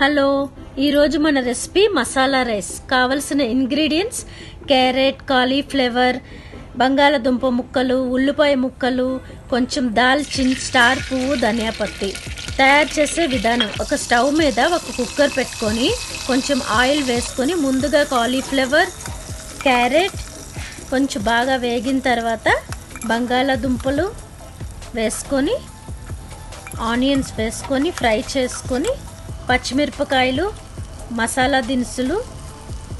Hello, ఈరోజు మన recipe masala rice. కావలసిన ఇంగ్రీడియంట్స్ క్యారెట్, కాలీఫ్లవర్, బంగాళదుంప ముక్కలు, ఉల్లిపాయ ముక్కలు, కొంచెం దాల్చిన్, స్టార్ పువ్వు, ధనియా పత్తి. తయారు చేసే విధానం: ఒక స్టవ్ మీద ఒక కుక్కర్ పెట్టుకొని కొంచెం ఆయిల్ వేసుకొని ముందుగా కాలీఫ్లవర్, క్యారెట్ కొంచెం బాగా వేగిన తర్వాత బంగాళదుంపలు వేసుకొని ఆనియన్స్ వేసుకొని ఫ్రై చేసుకొని పచ్చిమిరపకాయలు, మసాలా దినుసులు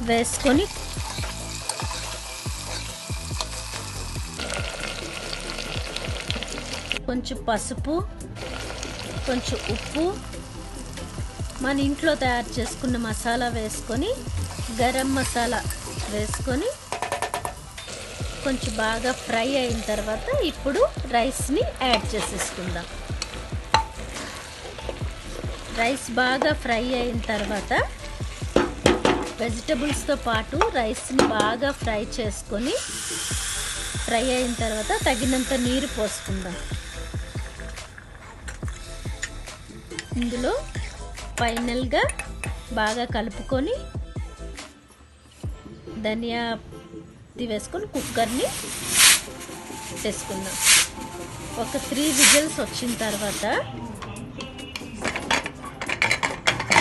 వేసుకొని కొంచెం పసుపు, కొంచెం ఉప్పు, మన ఇంట్లో తయారు చేసుకున్న మసాలా వేసుకొని గరం మసాలా వేసుకొని కొంచెం బాగా ఫ్రై అయిన తర్వాత ఇప్పుడు రైస్ని యాడ్ చేసేసుకుందాం. రైస్ బాగా ఫ్రై అయిన తర్వాత వెజిటబుల్స్తో పాటు రైస్ని బాగా ఫ్రై చేసుకొని ఫ్రై అయిన తర్వాత తగినంత నీరు పోసుకుందాం. ఇందులో ఫైనల్గా బాగా కలుపుకొని ధనియా వేసుకొని కుక్కర్ని చేసుకుందాం. ఒక 3 విజిల్స్ వచ్చిన తర్వాత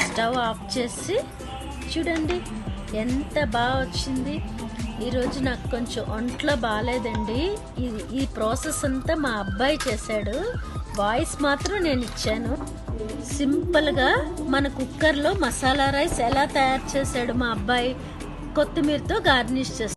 స్టవ్ ఆఫ్ చేసి చూడండి ఎంత బాగా వచ్చింది. ఈరోజు నాకు కొంచెం ఒంట్లో బాగాలేదండి. ఈ ప్రాసెస్ అంతా మా అబ్బాయి చేశాడు, వాయిస్ మాత్రం నేను ఇచ్చాను. సింపుల్గా మన కుక్కర్లో మసాలా రైస్ ఎలా తయారు చేశాడు మా అబ్బాయి, కొత్తిమీరతో గార్నిష్ చేస్తాడు.